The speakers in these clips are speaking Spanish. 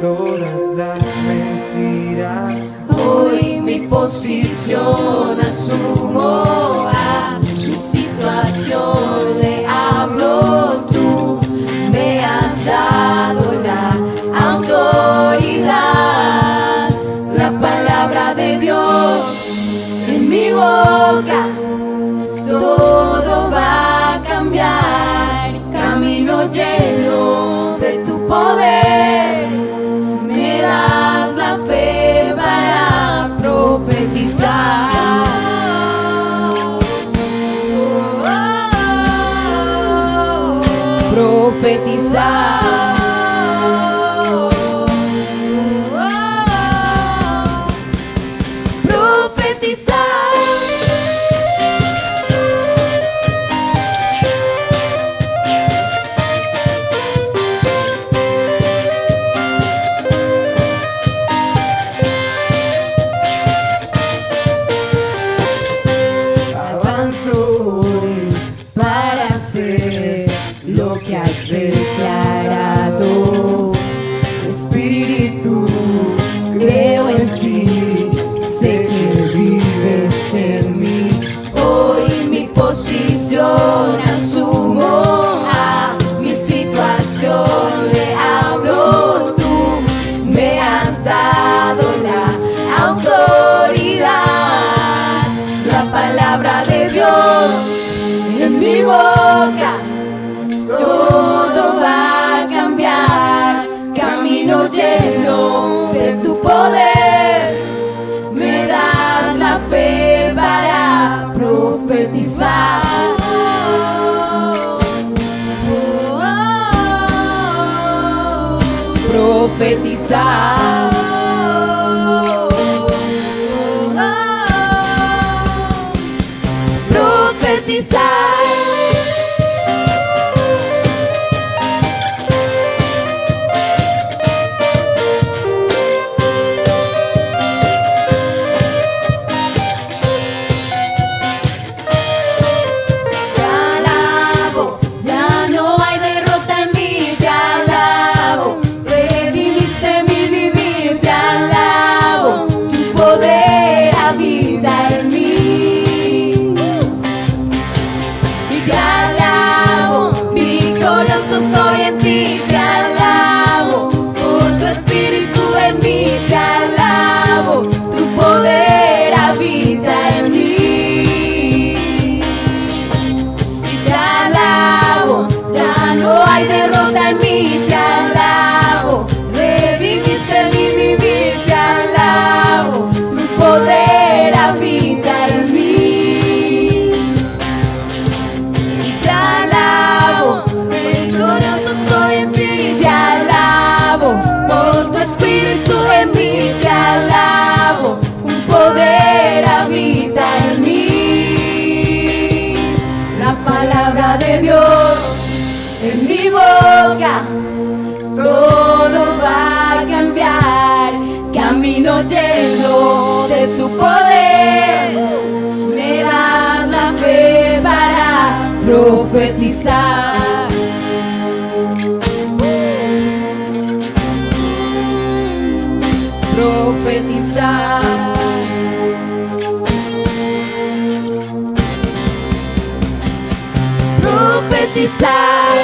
todas las mentiras. Hoy mi posición asumo, a mi situación le hablo. Tú me has dado la autoridad, la palabra de Dios en mi boca. Todo va a cambiar, camino lleno de tu poder. Me das la fe para profetizar. Profetizar. Profetizar. Para hacer lo que has declarado. Espíritu, creo en ti, sé que vives en mí. Hoy mi posición asumo, a mi situación le hablo. Tú me has dado la autoridad, la palabra de Dios en mi boca. Todo va a cambiar, camino lleno de tu poder. Me das la fe para profetizar. Profetizar. Profetizar. Soy en ti, te alabo, por tu espíritu en mí, te alabo, tu poder habita en mí. Te alabo, ya no hay derrota en mí, te alabo, redimiste mi vivir, te alabo, tu poder habita en mí. Te alabo, soy en ti, te alabo, por tu espíritu en mí, te alabo, un poder habita en mí. La palabra de Dios en mi boca, todo va a cambiar, camino lleno de tu poder. Me das la fe para profetizar. Profetizar. Profetizar.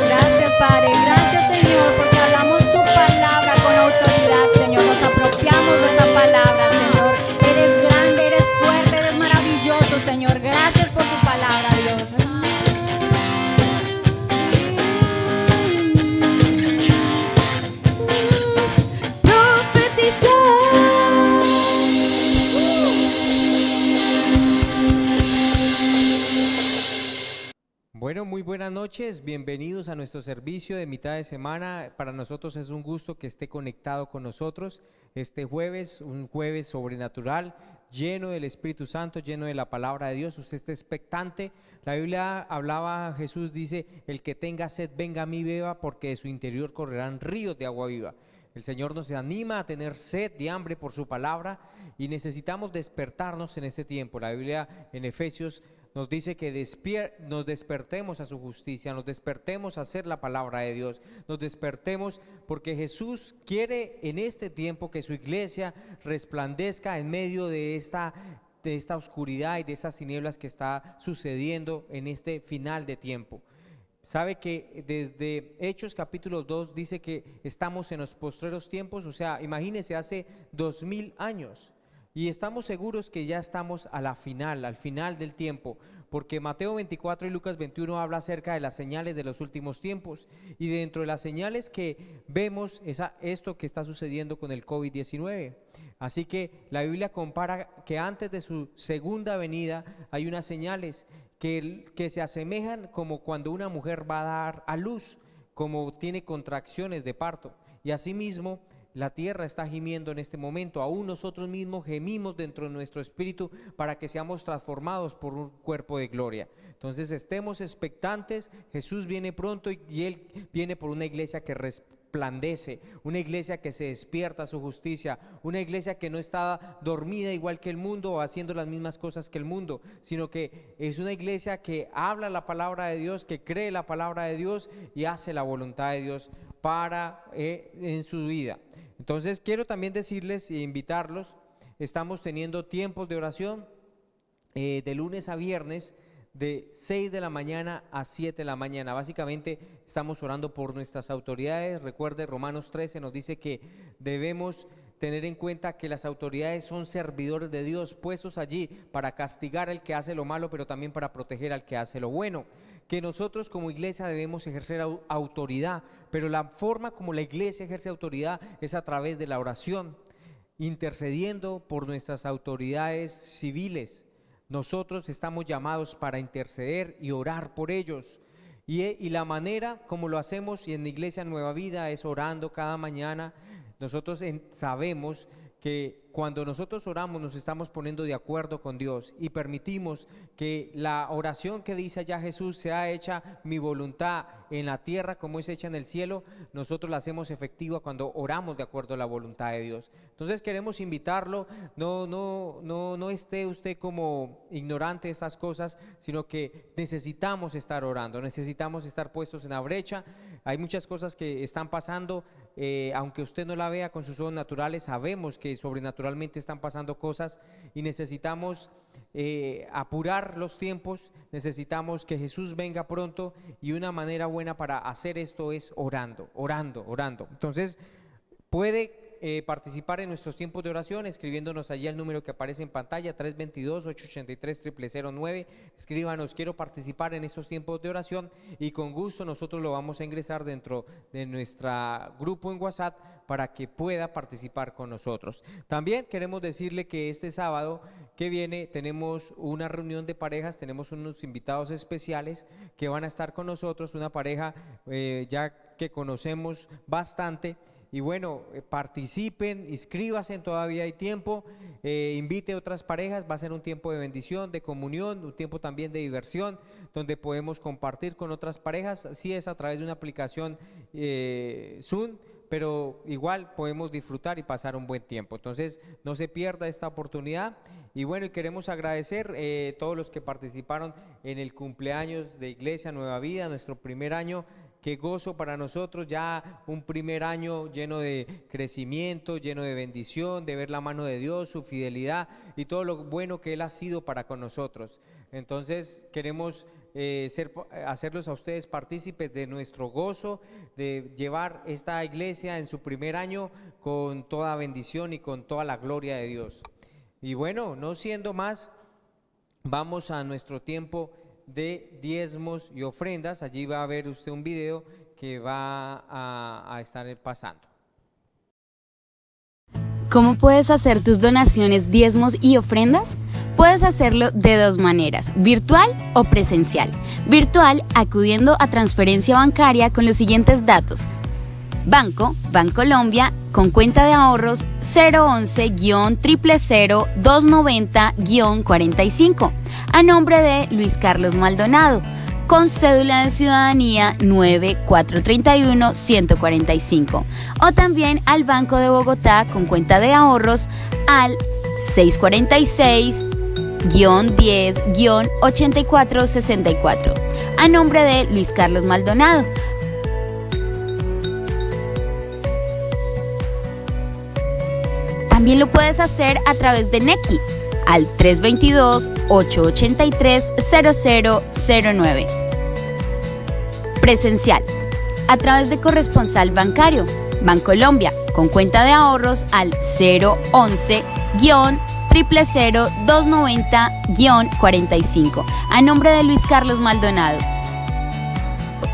Gracias, Padre. Gracias, Señor, porque hablamos tu palabra con autoridad, Señor. Nos apropiamos de esa palabra, Señor. Eres grande, eres fuerte, eres maravilloso, Señor. Gracias por tu palabra, Dios. Bueno, muy buenas noches, bienvenidos a nuestro servicio de mitad de semana. Para nosotros es un gusto que esté conectado con nosotros este jueves, un jueves sobrenatural, lleno del Espíritu Santo, lleno de la palabra de Dios. Usted está expectante. La Biblia hablaba, Jesús dice, el que tenga sed venga a mí beba, porque de su interior correrán ríos de agua viva. El Señor nos anima a tener sed y hambre por su palabra y necesitamos despertarnos en este tiempo. La Biblia en Efesios nos dice que nos despertemos a su justicia, nos despertemos a hacer la palabra de Dios, nos despertemos porque Jesús quiere en este tiempo que su iglesia resplandezca en medio de esta oscuridad y de esas tinieblas que está sucediendo en este final de tiempo. Sabe que desde Hechos capítulo 2 dice que estamos en los postreros tiempos, o sea, imagínese hace 2000 años. Y estamos seguros que ya estamos al final del tiempo, porque Mateo 24 y Lucas 21 habla acerca de las señales de los últimos tiempos. Y dentro de las señales que vemos es esto que está sucediendo con el COVID-19. Así que la Biblia compara que antes de su segunda venida hay unas señales que se asemejan como cuando una mujer va a dar a luz, como tiene contracciones de parto. Y asimismo, la tierra está gimiendo en este momento, aún nosotros mismos gemimos dentro de nuestro espíritu para que seamos transformados por un cuerpo de gloria. Entonces estemos expectantes, Jesús viene pronto y Él viene por una iglesia que resplandece, una iglesia que se despierta a su justicia, una iglesia que no está dormida igual que el mundo o haciendo las mismas cosas que el mundo, sino que es una iglesia que habla la palabra de Dios, que cree la palabra de Dios y hace la voluntad de Dios en su vida. Entonces quiero también decirles e invitarlos, estamos teniendo tiempos de oración de lunes a viernes de 6 de la mañana a 7 de la mañana. Básicamente estamos orando por nuestras autoridades. Recuerde, Romanos 13 nos dice que debemos tener en cuenta que las autoridades son servidores de Dios, puestos allí para castigar al que hace lo malo, pero también para proteger al que hace lo bueno. Que nosotros como iglesia debemos ejercer autoridad, pero la forma como la iglesia ejerce autoridad es a través de la oración, intercediendo por nuestras autoridades civiles. Nosotros estamos llamados para interceder y orar por ellos. Y la manera como lo hacemos y en la iglesia Nueva Vida es orando cada mañana. Nosotros sabemos que cuando nosotros oramos nos estamos poniendo de acuerdo con Dios y permitimos que la oración que dice allá Jesús, sea hecha mi voluntad en la tierra como es hecha en el cielo, nosotros la hacemos efectiva cuando oramos de acuerdo a la voluntad de Dios. Entonces queremos invitarlo, no esté usted como ignorante de estas cosas, sino que necesitamos estar orando, necesitamos estar puestos en la brecha. Hay muchas cosas que están pasando, aunque usted no la vea con sus ojos naturales, sabemos que sobrenaturalmente están pasando cosas y necesitamos apurar los tiempos, necesitamos que Jesús venga pronto y una manera buena para hacer esto es orando. Entonces puede participar en nuestros tiempos de oración escribiéndonos allí al número que aparece en pantalla 322-883-0009. Escríbanos, quiero participar en estos tiempos de oración y con gusto nosotros lo vamos a ingresar dentro de nuestro grupo en WhatsApp para que pueda participar con nosotros. También queremos decirle que este sábado que viene tenemos una reunión de parejas, tenemos unos invitados especiales que van a estar con nosotros, una pareja ya que conocemos bastante. Y bueno, participen, inscríbanse, todavía hay tiempo, invite a otras parejas, va a ser un tiempo de bendición, de comunión, un tiempo también de diversión, donde podemos compartir con otras parejas, así es a través de una aplicación Zoom, pero igual podemos disfrutar y pasar un buen tiempo. Entonces no se pierda esta oportunidad. Y bueno, queremos agradecer todos los que participaron en el cumpleaños de Iglesia Nueva Vida, nuestro primer año. Qué gozo para nosotros, ya un primer año lleno de crecimiento, lleno de bendición, de ver la mano de Dios, su fidelidad y todo lo bueno que Él ha sido para con nosotros. Entonces queremos hacerlos a ustedes partícipes de nuestro gozo, de llevar esta iglesia en su primer año con toda bendición y con toda la gloria de Dios. Y bueno, no siendo más, vamos a nuestro tiempo de diezmos y ofrendas. Allí va a ver usted un video que va a estar pasando. ¿Cómo puedes hacer tus donaciones, diezmos y ofrendas? Puedes hacerlo de dos maneras, virtual o presencial. Virtual, acudiendo a transferencia bancaria con los siguientes datos. Banco, Bancolombia, con cuenta de ahorros 011-000-290-45, a nombre de Luis Carlos Maldonado. con cédula de ciudadanía 9431-145 o también al Banco de Bogotá con cuenta de ahorros al 646-10-8464 a nombre de Luis Carlos Maldonado. También lo puedes hacer a través de Nequi al 322-883-0009. Presencial, a través de corresponsal bancario, Bancolombia, con cuenta de ahorros al 011-000-290-45, a nombre de Luis Carlos Maldonado.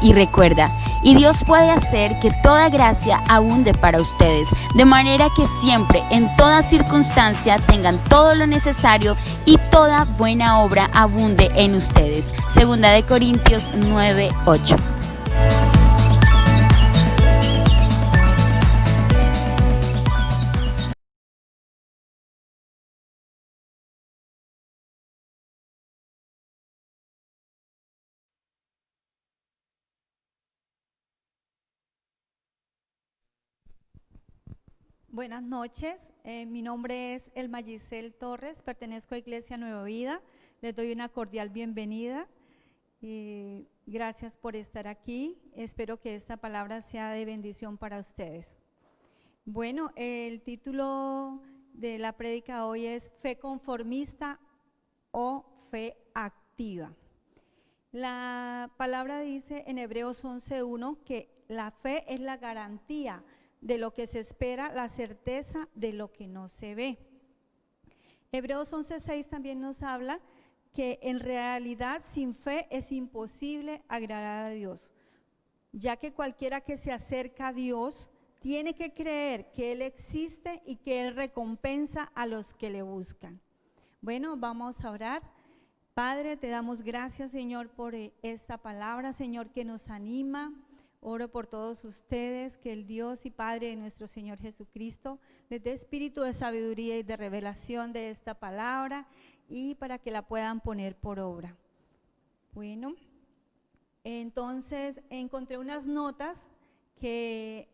Y recuerda, y Dios puede hacer que toda gracia abunde para ustedes, de manera que siempre, en toda circunstancia, tengan todo lo necesario y toda buena obra abunde en ustedes. Segunda de Corintios 9:8. Buenas noches, mi nombre es Elma Giselle Torres, pertenezco a Iglesia Nueva Vida, les doy una cordial bienvenida, gracias por estar aquí, espero que esta palabra sea de bendición para ustedes. Bueno, el título de la prédica hoy es Fe conformista o fe activa. La palabra dice en Hebreos 11:1 que la fe es la garantía de lo que se espera, la certeza de lo que no se ve. Hebreos 11:6 también nos habla que en realidad sin fe es imposible agradar a Dios, ya que cualquiera que se acerca a Dios tiene que creer que Él existe y que Él recompensa a los que le buscan. Bueno, vamos a orar. Padre, te damos gracias, Señor, por esta palabra, Señor, que nos anima. Oro por todos ustedes, que el Dios y Padre de nuestro Señor Jesucristo les dé espíritu de sabiduría y de revelación de esta palabra y para que la puedan poner por obra. Bueno, entonces encontré unas notas que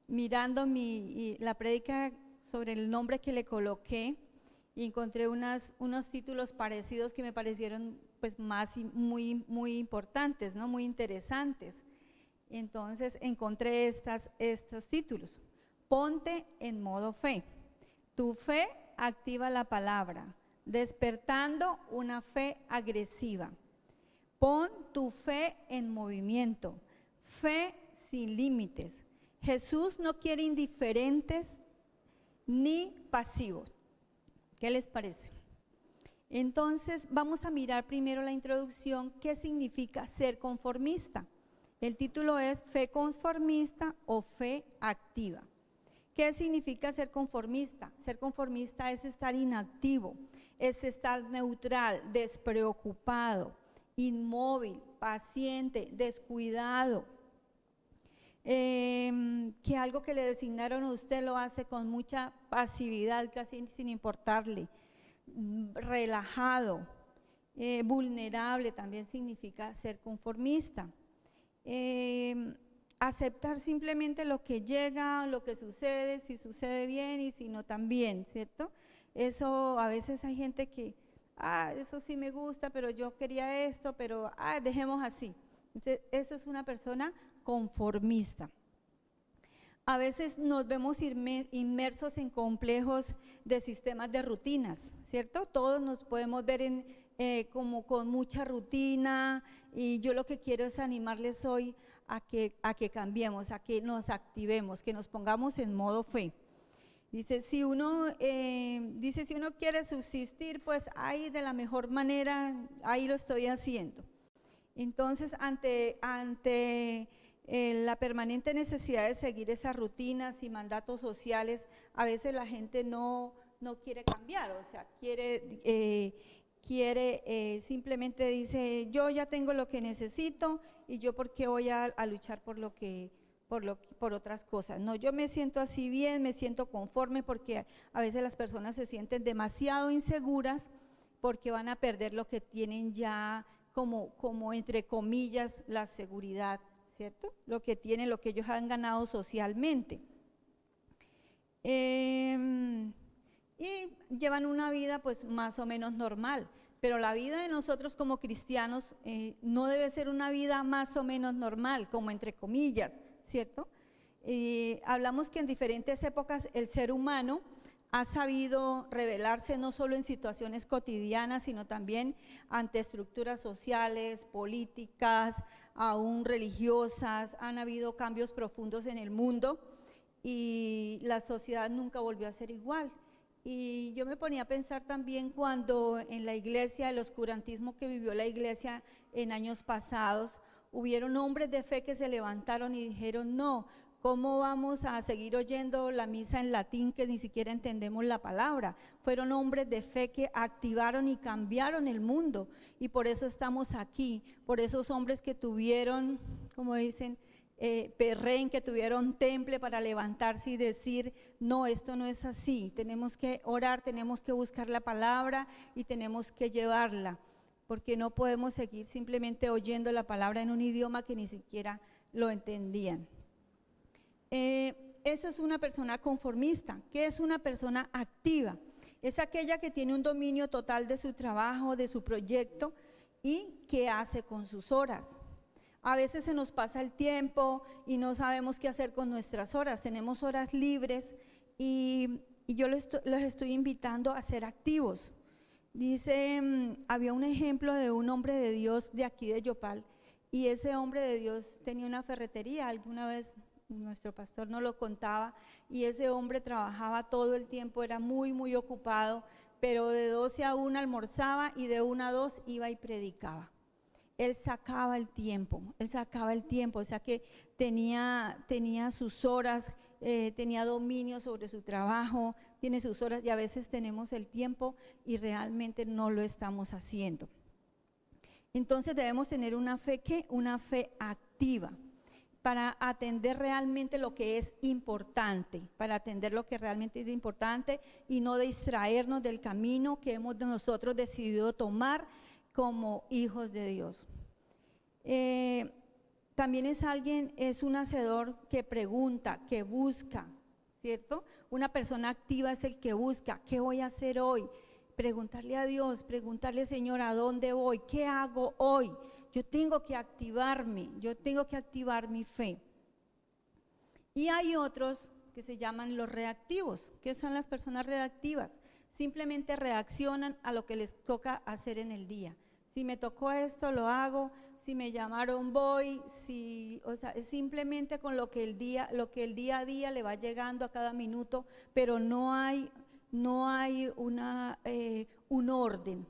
mirando la prédica sobre el nombre que le coloqué, y encontré unos títulos parecidos que me parecieron pues muy importantes, ¿no? Muy interesantes. Entonces encontré estos títulos. Ponte en modo fe. Tu fe activa la palabra, despertando una fe agresiva. Pon tu fe en movimiento, fe sin límites. Jesús no quiere indiferentes ni pasivos. ¿Qué les parece? Entonces vamos a mirar primero la introducción, ¿qué significa ser conformista? El título es Fe conformista o fe activa. ¿Qué significa ser conformista? Ser conformista es estar inactivo, es estar neutral, despreocupado, inmóvil, paciente, descuidado. Que algo que le designaron a usted lo hace con mucha pasividad, casi sin importarle, relajado, vulnerable, también significa ser conformista. Aceptar simplemente lo que llega, lo que sucede, si sucede bien y si no también, ¿cierto? Eso a veces hay gente que, eso sí me gusta, pero yo quería esto, pero dejemos así. Entonces, eso es una persona conformista. A veces nos vemos inmersos en complejos de sistemas de rutinas, ¿cierto? Todos nos podemos ver como con mucha rutina, y yo lo que quiero es animarles hoy a que cambiemos, a que nos activemos, que nos pongamos en modo fe. Dice, si uno quiere subsistir, pues ahí de la mejor manera, ahí lo estoy haciendo. Entonces, ante la permanente necesidad de seguir esas rutinas y mandatos sociales, a veces la gente no quiere cambiar, o sea, simplemente dice, yo ya tengo lo que necesito y yo por qué voy a luchar por otras cosas. No, yo me siento así bien, me siento conforme, porque a veces las personas se sienten demasiado inseguras porque van a perder lo que tienen ya como entre comillas, la seguridad, ¿cierto? Lo que tienen, lo que ellos han ganado socialmente. Y llevan una vida pues más o menos normal, pero la vida de nosotros como cristianos no debe ser una vida más o menos normal, como entre comillas, ¿cierto? Hablamos que en diferentes épocas el ser humano ha sabido revelarse no solo en situaciones cotidianas, sino también ante estructuras sociales, políticas, aún religiosas. Han habido cambios profundos en el mundo y la sociedad nunca volvió a ser igual. Y yo me ponía a pensar también cuando en la iglesia, el oscurantismo que vivió la iglesia en años pasados, hubieron hombres de fe que se levantaron y dijeron, no, ¿cómo vamos a seguir oyendo la misa en latín que ni siquiera entendemos la palabra? Fueron hombres de fe que activaron y cambiaron el mundo y por eso estamos aquí, por esos hombres que tuvieron, como dicen, perren, que tuvieron temple para levantarse y decir, no, esto no es así, tenemos que orar, tenemos que buscar la palabra y tenemos que llevarla, porque no podemos seguir simplemente oyendo la palabra en un idioma que ni siquiera lo entendían. Esa es una persona conformista. ¿Qué es una persona activa? Es aquella que tiene un dominio total de su trabajo, de su proyecto y que hace con sus horas. A veces se nos pasa el tiempo y no sabemos qué hacer con nuestras horas. Tenemos horas libres y yo los estoy invitando a ser activos. Dice, había un ejemplo de un hombre de Dios de aquí de Yopal y ese hombre de Dios tenía una ferretería. Alguna vez nuestro pastor nos lo contaba y ese hombre trabajaba todo el tiempo, era muy ocupado, pero de 12 a 1 almorzaba y de 1 a 2 iba y predicaba. Él sacaba el tiempo, o sea que tenía sus horas, tenía dominio sobre su trabajo, tiene sus horas y a veces tenemos el tiempo y realmente no lo estamos haciendo. Entonces debemos tener una fe activa para atender realmente lo que es importante, y no distraernos del camino que hemos nosotros decidido tomar como hijos de Dios. También es un hacedor que pregunta, que busca, ¿cierto? Una persona activa es el que busca, ¿qué voy a hacer hoy? Preguntarle a Dios, preguntarle, Señor, ¿a dónde voy? ¿Qué hago hoy? Yo tengo que activarme, yo tengo que activar mi fe. Y hay otros que se llaman los reactivos. ¿Qué son las personas reactivas? Simplemente reaccionan a lo que les toca hacer en el día. Si me tocó esto, lo hago. Si me llamaron, voy. O sea, es simplemente con lo que el día a día le va llegando a cada minuto, pero no hay un orden,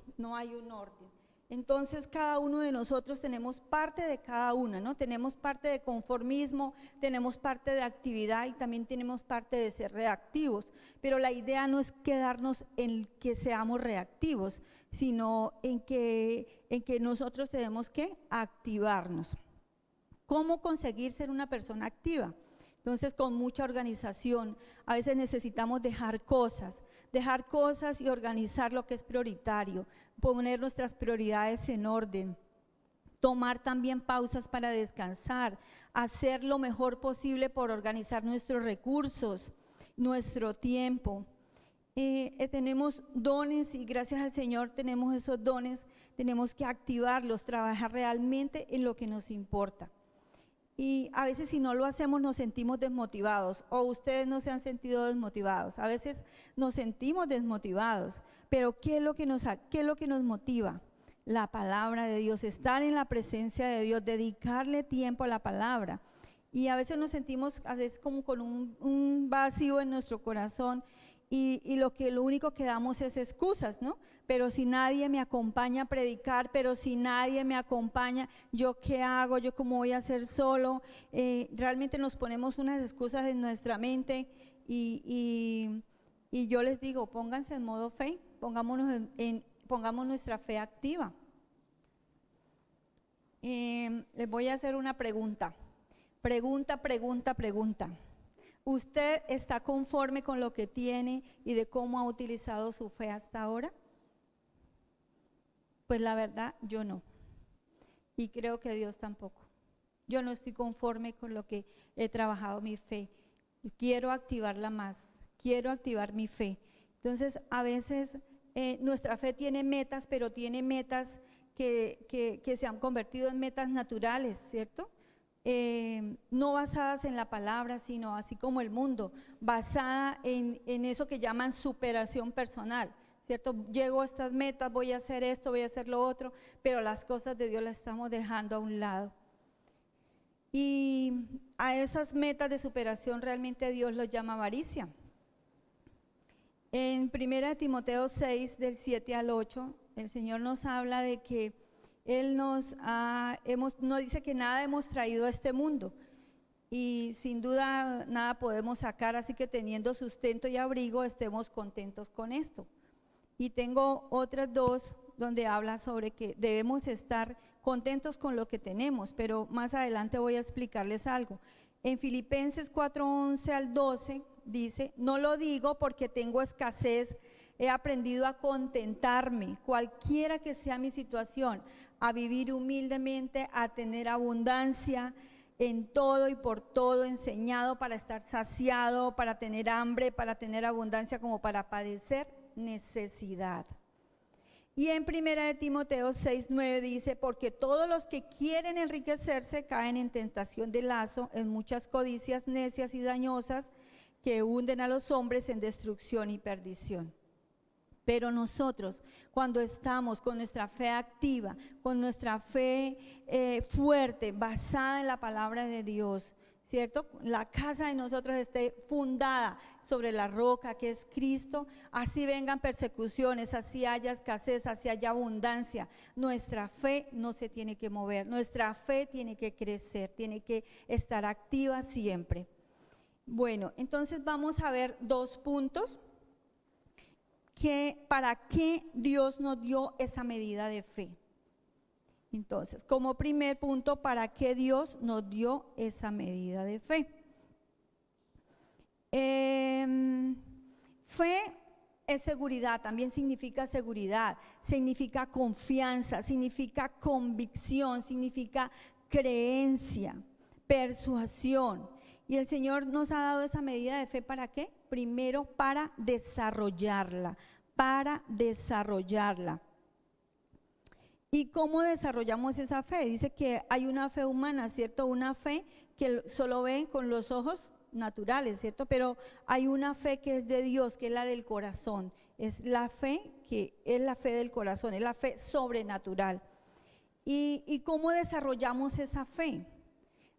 Entonces cada uno de nosotros tenemos parte de cada una, ¿no? Tenemos parte de conformismo, tenemos parte de actividad y también tenemos parte de ser reactivos, pero la idea no es quedarnos en que seamos reactivos, sino en que nosotros tenemos que activarnos. ¿Cómo conseguir ser una persona activa? Entonces, con mucha organización, a veces necesitamos dejar cosas y organizar lo que es prioritario, poner nuestras prioridades en orden, tomar también pausas para descansar, hacer lo mejor posible por organizar nuestros recursos, nuestro tiempo. Tenemos dones y gracias al Señor tenemos esos dones, tenemos que activarlos, trabajar realmente en lo que nos importa. Y a veces si no lo hacemos nos sentimos desmotivados, o ustedes no se han sentido desmotivados, a veces nos sentimos desmotivados, pero ¿qué es lo que nos motiva? La palabra de Dios, estar en la presencia de Dios, dedicarle tiempo a la palabra. Y a veces nos sentimos como con un vacío en nuestro corazón y lo único que damos es excusas, ¿no? Pero si nadie me acompaña a predicar, pero si nadie me acompaña, ¿yo qué hago? ¿Yo cómo voy a hacer solo? Realmente nos ponemos unas excusas en nuestra mente y yo les digo, pónganse en modo fe, pongamos nuestra fe activa. Les voy a hacer una pregunta. Pregunta. ¿Usted está conforme con lo que tiene y de cómo ha utilizado su fe hasta ahora? Pues la verdad, yo no. y creo que Dios tampoco. Yo no estoy conforme con lo que he trabajado mi fe. Quiero activarla más, quiero activar mi fe. Entonces, a veces nuestra fe tiene metas, pero tiene metas que se han convertido en metas naturales, ¿cierto? No basadas en la palabra, sino así como el mundo, basada en eso que llaman superación personal, ¿cierto? Llego a estas metas, voy a hacer esto, voy a hacer lo otro, pero las cosas de Dios las estamos dejando a un lado. Y a esas metas de superación realmente Dios los llama avaricia. En 1 Timoteo 6, del 7 al 8, el Señor nos habla de que Él nos dice que nada hemos traído a este mundo y sin duda nada podemos sacar, así que teniendo sustento y abrigo estemos contentos con esto. Y tengo otras dos donde habla sobre que debemos estar contentos con lo que tenemos, pero más adelante voy a explicarles algo. En Filipenses 4:11 al 12 dice: no lo digo porque tengo escasez, he aprendido a contentarme, cualquiera que sea mi situación, a vivir humildemente, a tener abundancia en todo y por todo, enseñado para estar saciado, para tener hambre, para tener abundancia, como para padecer necesidad. Y en 1 Timoteo 6:9 dice: porque todos los que quieren enriquecerse caen en tentación de lazo, en muchas codicias necias y dañosas que hunden a los hombres en destrucción y perdición. Pero nosotros, cuando estamos con nuestra fe activa, con nuestra fe fuerte, basada en la palabra de Dios, ¿cierto? La casa de nosotros esté fundada sobre la roca que es Cristo, así vengan persecuciones, así haya escasez, así haya abundancia, nuestra fe no se tiene que mover, nuestra fe tiene que crecer, tiene que estar activa siempre. Bueno, entonces vamos a ver dos puntos. ¿Para qué Dios nos dio esa medida de fe? Entonces, como primer punto, ¿para qué Dios nos dio esa medida de fe? Fe es seguridad, también significa seguridad, significa confianza, significa convicción, significa creencia, persuasión. Y el Señor nos ha dado esa medida de fe, ¿para qué? Primero, para desarrollarla, ¿Y cómo desarrollamos esa fe? Dice que hay una fe humana, ¿cierto? Una fe que solo ven con los ojos naturales, ¿cierto? Pero hay una fe que es de Dios, que es la del corazón. Es la fe que es la fe del corazón, es la fe sobrenatural. ¿Y cómo desarrollamos esa fe?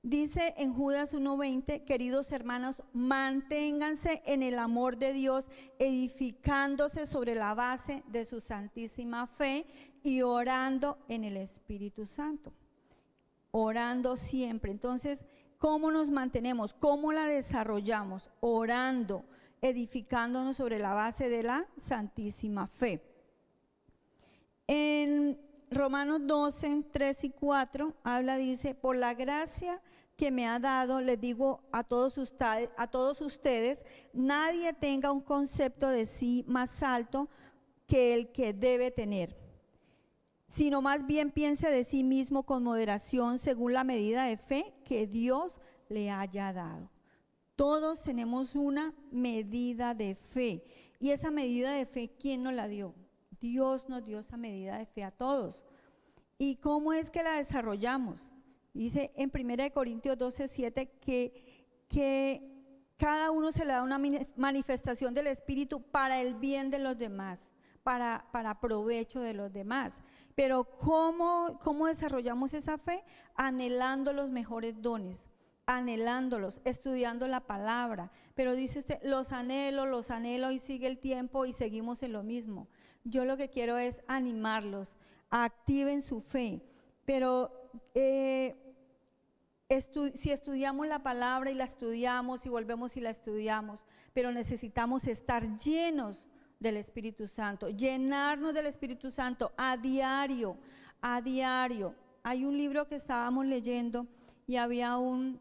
Dice en Judas 1:20: queridos hermanos, manténganse en el amor de Dios, edificándose sobre la base de su santísima fe y orando en el Espíritu Santo. Orando siempre. Entonces, ¿cómo nos mantenemos? ¿Cómo la desarrollamos? Orando, edificándonos sobre la base de la santísima fe. En Romanos 12, 3 y 4 habla, dice: por la gracia que me ha dado, les digo a todos ustedes, nadie tenga un concepto de sí más alto que el que debe tener, sino más bien piense de sí mismo con moderación, según la medida de fe que Dios le haya dado. Todos tenemos una medida de fe, y esa medida de fe, ¿quién nos la dio? Dios nos dio esa medida de fe a todos. ¿Y cómo es que la desarrollamos? Dice en 1 Corintios 12:7 que cada uno se le da una manifestación del Espíritu para el bien de los demás, para provecho de los demás. Pero ¿cómo desarrollamos esa fe? Anhelando los mejores dones, anhelándolos, estudiando la palabra. Pero dice usted: los anhelo, y sigue el tiempo y seguimos en lo mismo. Yo lo que quiero es animarlos, activen su fe, pero si estudiamos la palabra y la estudiamos y volvemos y la estudiamos, pero necesitamos estar llenos del Espíritu Santo, llenarnos del Espíritu Santo a diario. Hay un libro que estábamos leyendo y había un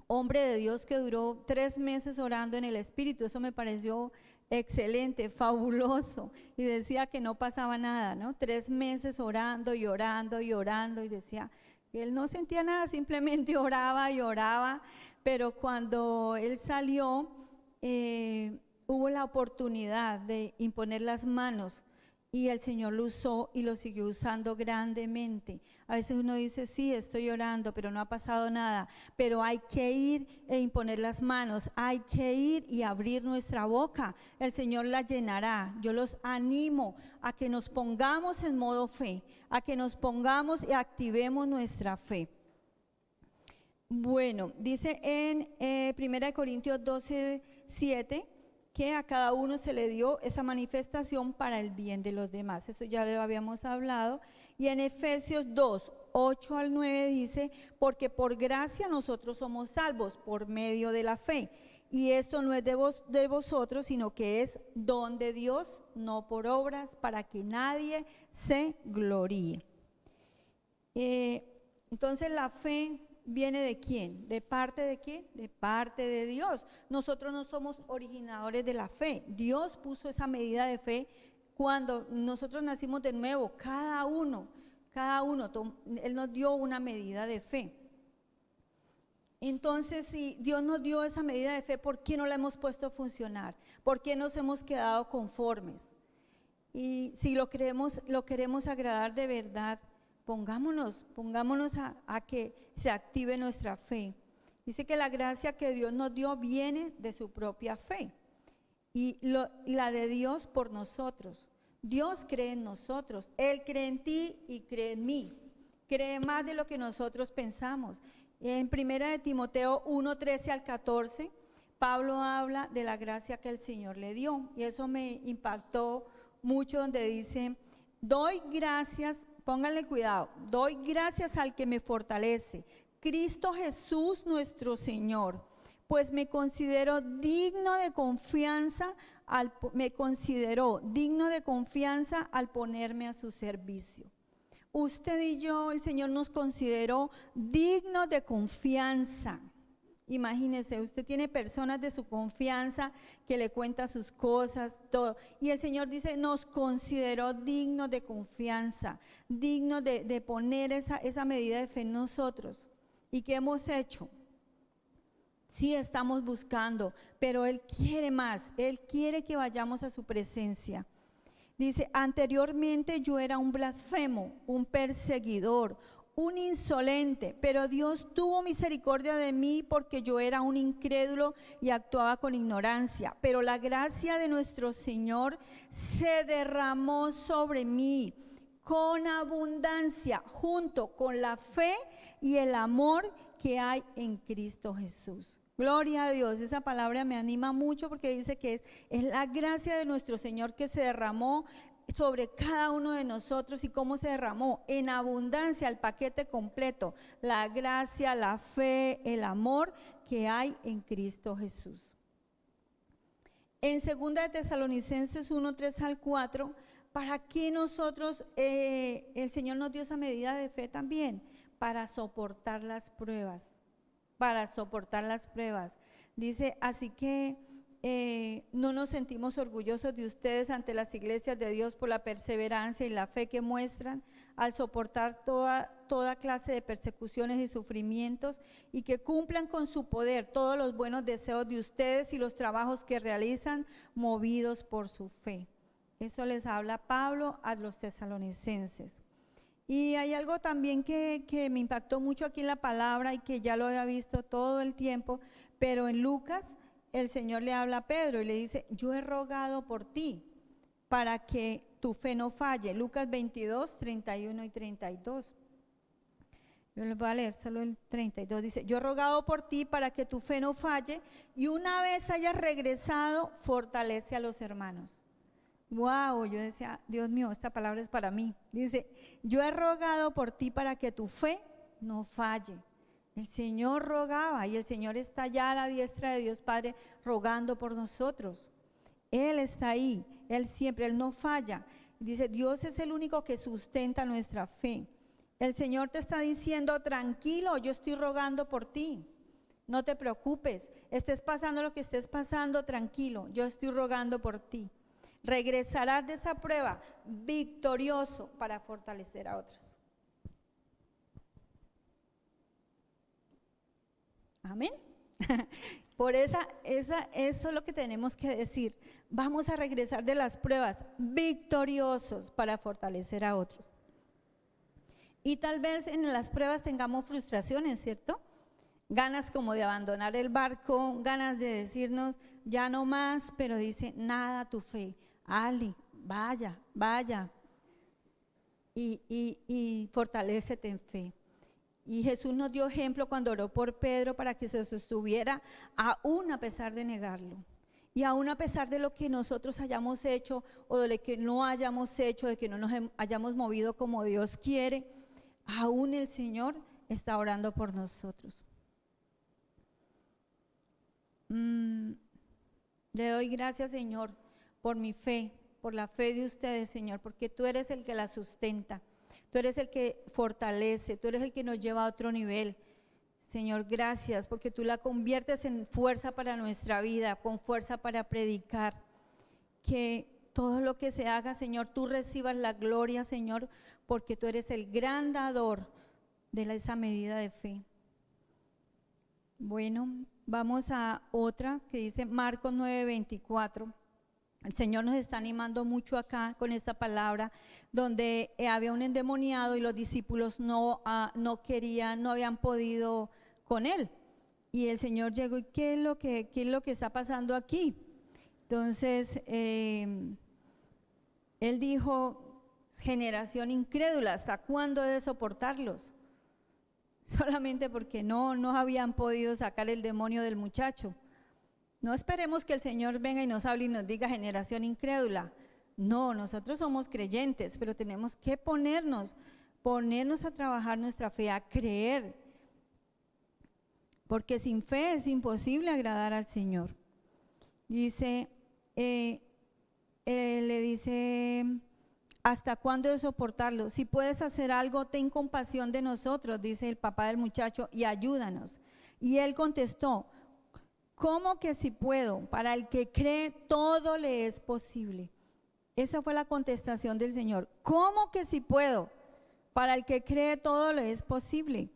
hombre de Dios que duró 3 meses orando en el Espíritu. Eso me pareció excelente, fabuloso, y decía que no pasaba nada, ¿no? 3 meses orando y decía: Él no sentía nada, simplemente oraba y oraba, pero cuando él salió, hubo la oportunidad de imponer las manos y el Señor lo usó y lo siguió usando grandemente. A veces uno dice, sí, estoy orando, pero no ha pasado nada, pero hay que ir e imponer las manos, hay que ir y abrir nuestra boca, el Señor la llenará. Yo los animo a que nos pongamos en modo fe, a que nos pongamos y activemos nuestra fe. Bueno, dice en 1 Corintios 12:7 que a cada uno se le dio esa manifestación para el bien de los demás. Eso ya lo habíamos hablado. Y en Efesios 2:8-9 dice, porque por gracia nosotros somos salvos por medio de la fe. Y esto no es de vosotros, sino que es don de Dios, no por obras, para que nadie se gloríe. Entonces la fe ¿viene de quién? ¿De parte de quién? De parte de Dios. Nosotros no somos originadores de la fe. Dios puso esa medida de fe cuando nosotros nacimos de nuevo. Cada uno, Él nos dio una medida de fe. Entonces, si Dios nos dio esa medida de fe, ¿por qué no la hemos puesto a funcionar? ¿Por qué nos hemos quedado conformes? Y si lo queremos agradar de verdad, pongámonos a que se active nuestra fe. Dice que la gracia que Dios nos dio viene de su propia fe y la de Dios por nosotros. Dios cree en nosotros, Él cree en ti y cree en mí, cree más de lo que nosotros pensamos. En 1 Timoteo 1:13-14, Pablo habla de la gracia que el Señor le dio y eso me impactó mucho, donde dice, doy gracias, pónganle cuidado, doy gracias al que me fortalece, Cristo Jesús nuestro Señor, pues me consideró digno de confianza al ponerme a su servicio. Usted y yo, el Señor nos consideró dignos de confianza. Imagínese, usted tiene personas de su confianza que le cuentan sus cosas, todo. Y el Señor dice, nos consideró dignos de confianza, dignos de poner esa medida de fe en nosotros. ¿Y qué hemos hecho? Sí, estamos buscando, pero Él quiere más, Él quiere que vayamos a su presencia. Dice, anteriormente yo era un blasfemo, un perseguidor, un insolente, pero Dios tuvo misericordia de mí porque yo era un incrédulo y actuaba con ignorancia. Pero la gracia de nuestro Señor se derramó sobre mí con abundancia, junto con la fe y el amor que hay en Cristo Jesús. Gloria a Dios, esa palabra me anima mucho porque dice que es la gracia de nuestro Señor que se derramó sobre cada uno de nosotros. ¿Y cómo se derramó? En abundancia, el paquete completo, la gracia, la fe, el amor que hay en Cristo Jesús. En 2 de Tesalonicenses 1:3-4, ¿para qué nosotros, el Señor nos dio esa medida de fe también? Para soportar las pruebas. Dice, así que no nos sentimos orgullosos de ustedes ante las iglesias de Dios por la perseverancia y la fe que muestran al soportar toda clase de persecuciones y sufrimientos, y que cumplan con su poder todos los buenos deseos de ustedes y los trabajos que realizan movidos por su fe. Eso les habla Pablo a los tesalonicenses. Y hay algo también que me impactó mucho aquí en la palabra y que ya lo había visto todo el tiempo, pero en Lucas el Señor le habla a Pedro y le dice, yo he rogado por ti para que tu fe no falle. Lucas 22:31-32. Yo les voy a leer solo el 32. Dice, yo he rogado por ti para que tu fe no falle y una vez hayas regresado, fortalece a los hermanos. Wow, yo decía, Dios mío, esta palabra es para mí. Dice, yo he rogado por ti para que tu fe no falle. El Señor rogaba y el Señor está allá a la diestra de Dios Padre rogando por nosotros. Él está ahí, Él siempre, Él no falla. Dice, Dios es el único que sustenta nuestra fe. El Señor te está diciendo, tranquilo, yo estoy rogando por ti. No te preocupes, estés pasando lo que estés pasando, tranquilo, yo estoy rogando por ti. Regresarás de esa prueba victorioso para fortalecer a otros. Amén. Por eso es lo que tenemos que decir. Vamos a regresar de las pruebas victoriosos para fortalecer a otros. Y tal vez en las pruebas tengamos frustraciones, ¿cierto? Ganas como de abandonar el barco, ganas de decirnos ya no más, pero dice, nada tu fe, Ali, vaya, y fortalécete en fe. Y Jesús nos dio ejemplo cuando oró por Pedro para que se sostuviera aún a pesar de negarlo. Y aún a pesar de lo que nosotros hayamos hecho o de lo que no hayamos hecho, de que no nos hayamos movido como Dios quiere, aún el Señor está orando por nosotros. Le doy gracias, Señor, por mi fe, por la fe de ustedes, Señor, porque tú eres el que la sustenta. Tú eres el que fortalece, tú eres el que nos lleva a otro nivel. Señor, gracias porque tú la conviertes en fuerza para nuestra vida, con fuerza para predicar. Que todo lo que se haga, Señor, tú recibas la gloria, Señor, porque tú eres el gran dador de esa medida de fe. Bueno, vamos a otra que dice Marcos 9:24. El Señor nos está animando mucho acá con esta palabra, donde había un endemoniado y los discípulos no habían podido con él. Y el Señor llegó y ¿qué es lo que está pasando aquí? Entonces, Él dijo, generación incrédula, ¿hasta cuándo he de soportarlos? Solamente porque no habían podido sacar el demonio del muchacho. No esperemos que el Señor venga y nos hable y nos diga generación incrédula. No, nosotros somos creyentes, pero tenemos que ponernos a trabajar nuestra fe, a creer. Porque sin fe es imposible agradar al Señor. Dice, le dice, ¿hasta cuándo he de soportarlo? Si puedes hacer algo, ten compasión de nosotros, dice el papá del muchacho, y ayúdanos. Y él contestó, ¿cómo que si puedo? Para el que cree, todo le es posible. Esa fue la contestación del Señor. ¿Cómo que si puedo? Para el que cree, todo le es posible.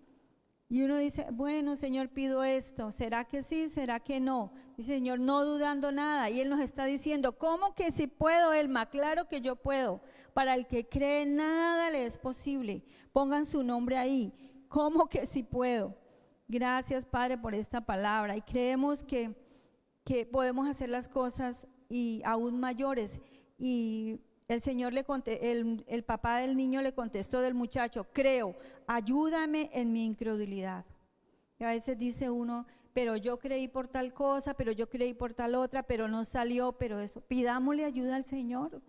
Y uno dice, bueno, Señor, pido esto. ¿Será que sí? ¿Será que no? Dice, Señor, no dudando nada. Y Él nos está diciendo, ¿cómo que si puedo, Elma? Claro que yo puedo. Para el que cree, nada le es posible. Pongan su nombre ahí. ¿Cómo que si puedo? Gracias, Padre, por esta palabra y creemos que podemos hacer las cosas y aún mayores. Y el Señor el papá del niño le contestó del muchacho, creo, ayúdame en mi incredulidad. Y a veces dice uno, pero yo creí por tal cosa, pero yo creí por tal otra, pero no salió, pero eso. Pidámosle ayuda al Señor,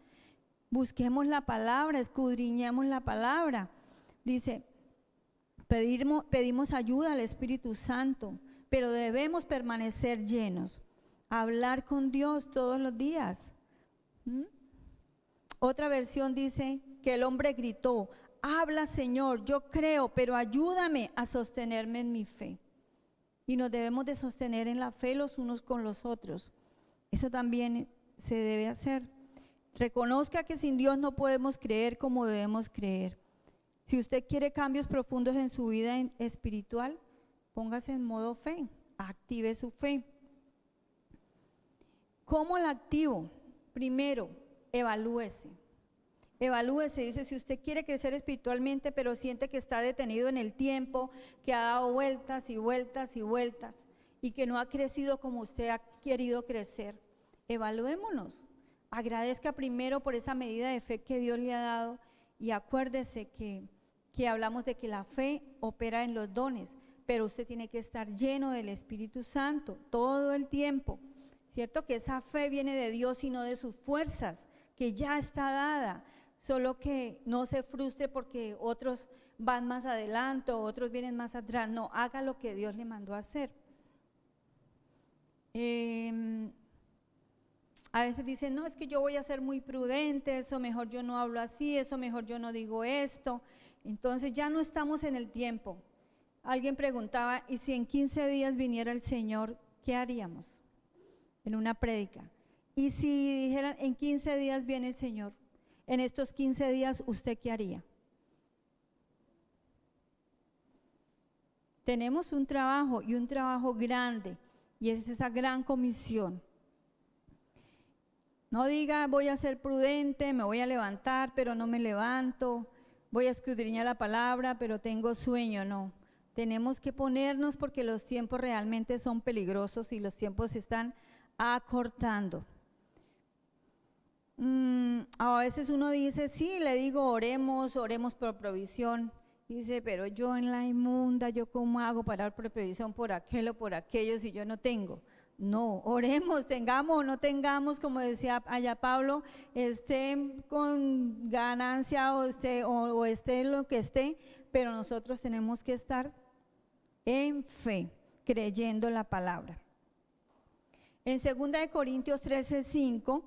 busquemos la palabra, escudriñemos la palabra. Dice, pedimos ayuda al Espíritu Santo, pero debemos permanecer llenos, hablar con Dios todos los días. Otra versión dice que el hombre gritó, habla Señor, yo creo, pero ayúdame a sostenerme en mi fe. Y nos debemos de sostener en la fe los unos con los otros. Eso también se debe hacer. Reconozca que sin Dios no podemos creer como debemos creer. Si usted quiere cambios profundos en su vida espiritual, póngase en modo fe, active su fe. ¿Cómo la activo? Primero, evalúese. Evalúese, dice, si usted quiere crecer espiritualmente, pero siente que está detenido en el tiempo, que ha dado vueltas y vueltas y vueltas, y que no ha crecido como usted ha querido crecer, evaluémonos. Agradezca primero por esa medida de fe que Dios le ha dado, y acuérdese que hablamos de que la fe opera en los dones, pero usted tiene que estar lleno del Espíritu Santo todo el tiempo, ¿cierto? Que esa fe viene de Dios y no de sus fuerzas, que ya está dada, solo que no se frustre porque otros van más adelante o otros vienen más atrás, no, haga lo que Dios le mandó a hacer. A veces dicen, no, es que yo voy a ser muy prudente, eso mejor yo no hablo así, eso mejor yo no digo esto. Entonces ya no estamos en el tiempo. Alguien preguntaba, ¿y si en 15 días viniera el Señor, qué haríamos? En una prédica. ¿Y si dijeran, en 15 días viene el Señor? En estos 15 días, ¿usted qué haría? Tenemos un trabajo y un trabajo grande, y es esa gran comisión. No diga, voy a ser prudente, me voy a levantar, pero no me levanto, voy a escudriñar la palabra, pero tengo sueño. No, tenemos que ponernos porque los tiempos realmente son peligrosos y los tiempos se están acortando. A veces uno dice, sí, le digo, oremos por provisión. Dice, pero yo en la inmunda, ¿yo cómo hago para dar por provisión por aquel o por aquello si yo no tengo? No, oremos, tengamos o no tengamos, como decía allá Pablo, esté con ganancia o esté lo que esté, pero nosotros tenemos que estar en fe, creyendo la palabra. En 2 Corintios 13:5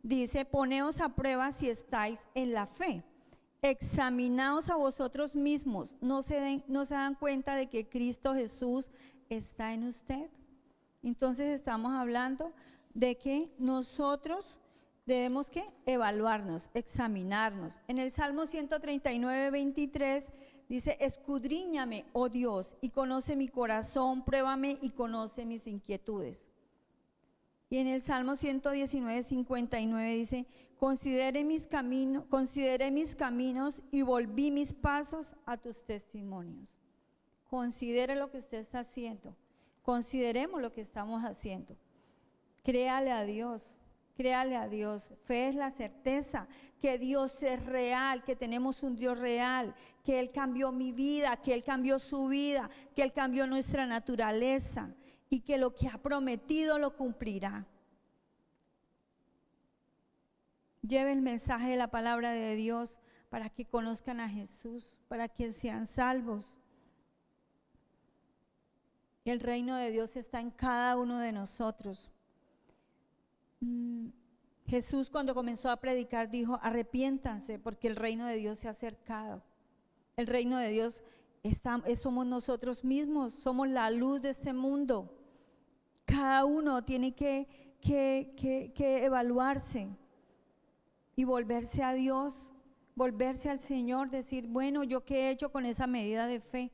dice, poneos a prueba si estáis en la fe. Examinaos a vosotros mismos, ¿no se dan cuenta de que Cristo Jesús está en usted? Entonces estamos hablando de que nosotros debemos que evaluarnos, examinarnos. En el Salmo 139:23 dice, escudriñame, oh Dios, y conoce mi corazón, pruébame y conoce mis inquietudes. Y en el Salmo 119:59 dice, consideré mis caminos y volví mis pasos a tus testimonios. Considere lo que usted está haciendo. Consideremos lo que estamos haciendo. Créale a Dios, créale a Dios. Fe es la certeza que Dios es real, que tenemos un Dios real, que Él cambió mi vida, que Él cambió su vida, que Él cambió nuestra naturaleza y que lo que ha prometido lo cumplirá. Lleve el mensaje de la palabra de Dios para que conozcan a Jesús, para que sean salvos. El reino de Dios está en cada uno de nosotros. Jesús, cuando comenzó a predicar, dijo, arrepiéntanse porque el reino de Dios se ha acercado. El reino de Dios somos nosotros mismos, somos la luz de este mundo. Cada uno tiene que evaluarse y volverse a Dios, volverse al Señor, decir, bueno, ¿yo qué he hecho con esa medida de fe?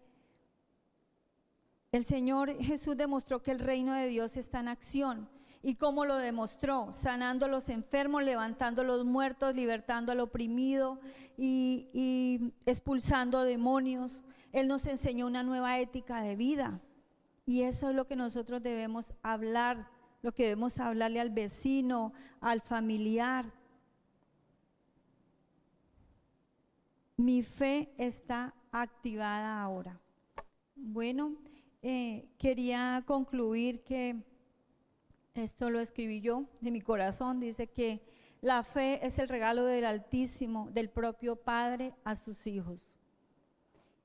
El Señor Jesús demostró que el reino de Dios está en acción. ¿Y cómo lo demostró? Sanando a los enfermos, levantando a los muertos, libertando al oprimido y expulsando demonios. Él nos enseñó una nueva ética de vida. Y eso es lo que nosotros debemos hablar, lo que debemos hablarle al vecino, al familiar. Mi fe está activada ahora. Bueno, quería concluir que esto lo escribí yo de mi corazón. Dice que la fe es el regalo del Altísimo, del propio Padre a sus hijos.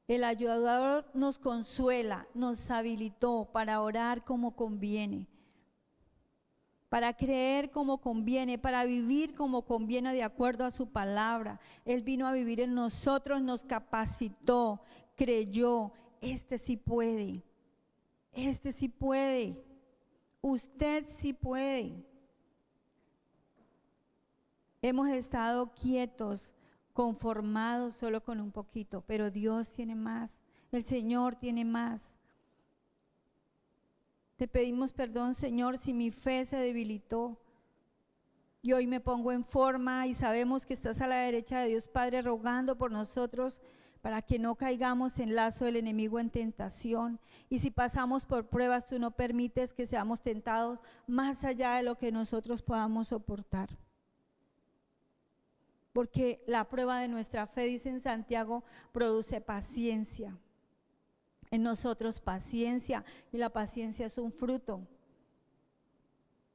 El ayudador nos consuela, nos habilitó para orar como conviene, para creer como conviene, para vivir como conviene de acuerdo a su palabra. Él vino a vivir en nosotros, nos capacitó, creyó. Este sí puede, usted sí puede. Hemos estado quietos, conformados solo con un poquito, pero Dios tiene más, el Señor tiene más. Te pedimos perdón, Señor, si mi fe se debilitó. Y hoy me pongo en forma y sabemos que estás a la derecha de Dios Padre rogando por nosotros para que no caigamos en lazo del enemigo en tentación. Y si pasamos por pruebas, tú no permites que seamos tentados más allá de lo que nosotros podamos soportar. Porque la prueba de nuestra fe, dice en Santiago, produce paciencia. En nosotros paciencia, y la paciencia es un fruto.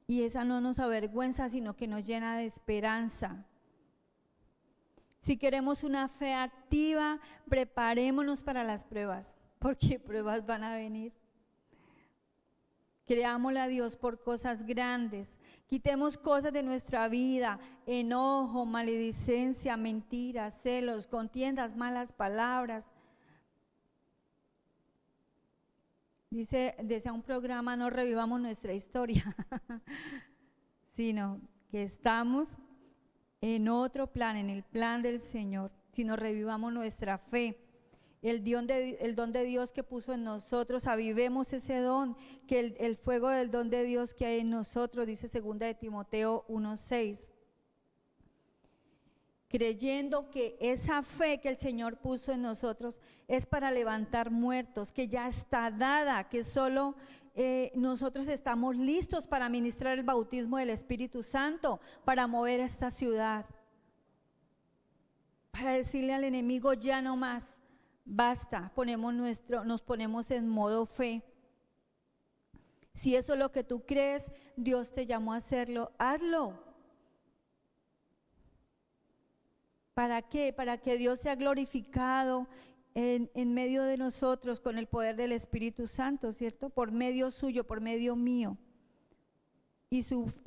Y esa no nos avergüenza, sino que nos llena de esperanza. Si queremos una fe activa, preparémonos para las pruebas, porque pruebas van a venir. Creámosle a Dios por cosas grandes. Quitemos cosas de nuestra vida, enojo, maledicencia, mentiras, celos, contiendas, malas palabras. Decía un programa, no revivamos nuestra historia, sino que estamos en otro plan, en el plan del Señor, sino revivamos nuestra fe. el don de Dios que puso en nosotros, avivemos ese don, que el fuego del don de Dios que hay en nosotros, dice 2 de Timoteo 1:6. Creyendo que esa fe que el Señor puso en nosotros es para levantar muertos, que ya está dada, que solo nosotros estamos listos para ministrar el bautismo del Espíritu Santo, para mover esta ciudad, para decirle al enemigo ya no más, basta, nos ponemos en modo fe. Si eso es lo que tú crees, Dios te llamó a hacerlo, hazlo. ¿Para qué? Para que Dios sea glorificado en medio de nosotros con el poder del Espíritu Santo, ¿cierto? Por medio suyo, por medio mío. Y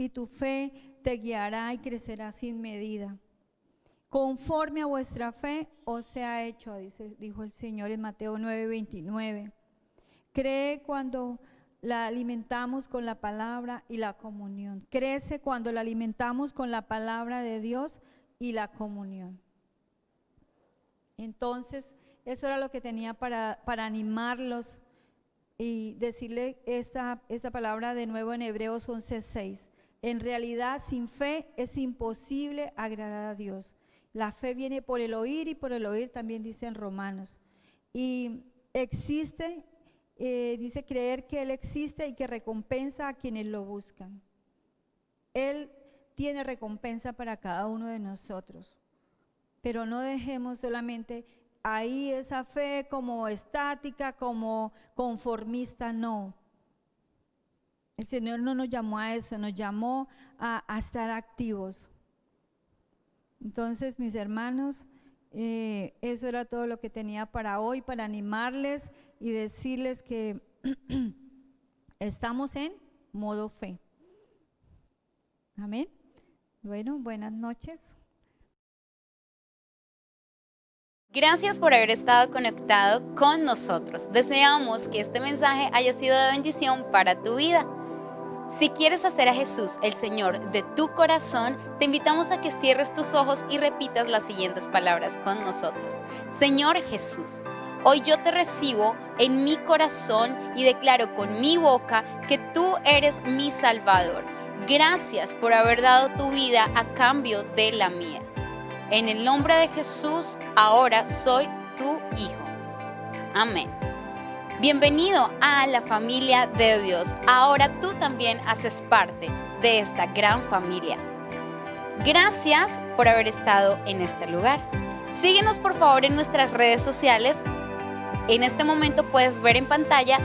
tu fe te guiará y crecerá sin medida. Conforme a vuestra fe os sea hecho, dijo el Señor en Mateo 9:29. Cree cuando la alimentamos con la palabra y la comunión. Crece cuando la alimentamos con la palabra de Dios y la comunión. Entonces, eso era lo que tenía para animarlos y decirle esta palabra de nuevo en Hebreos 11:6. En realidad, sin fe es imposible agradar a Dios. La fe viene por el oír y por el oír también dice en Romanos. Y existe, dice creer que Él existe y que recompensa a quienes lo buscan. Él tiene recompensa para cada uno de nosotros, pero no dejemos solamente ahí esa fe como estática, como conformista, no. El Señor no nos llamó a eso, nos llamó a estar activos. Entonces, mis hermanos, eso era todo lo que tenía para hoy, para animarles y decirles que estamos en modo fe. Amén. Bueno, buenas noches. Gracias por haber estado conectado con nosotros. Deseamos que este mensaje haya sido de bendición para tu vida. Si quieres hacer a Jesús el Señor de tu corazón, te invitamos a que cierres tus ojos y repitas las siguientes palabras con nosotros. Señor Jesús, hoy yo te recibo en mi corazón y declaro con mi boca que tú eres mi Salvador. Gracias por haber dado tu vida a cambio de la mía. En el nombre de Jesús, ahora soy tu hijo. Amén. Bienvenido a la familia de Dios. Ahora tú también haces parte de esta gran familia. Gracias por haber estado en este lugar. Síguenos por favor en nuestras redes sociales. En este momento puedes ver en pantalla,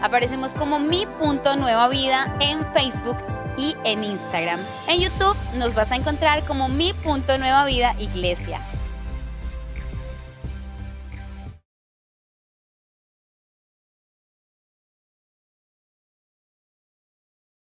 aparecemos como mi.nuevavida en Facebook y en Instagram. En YouTube nos vas a encontrar como mi.nuevavida iglesia.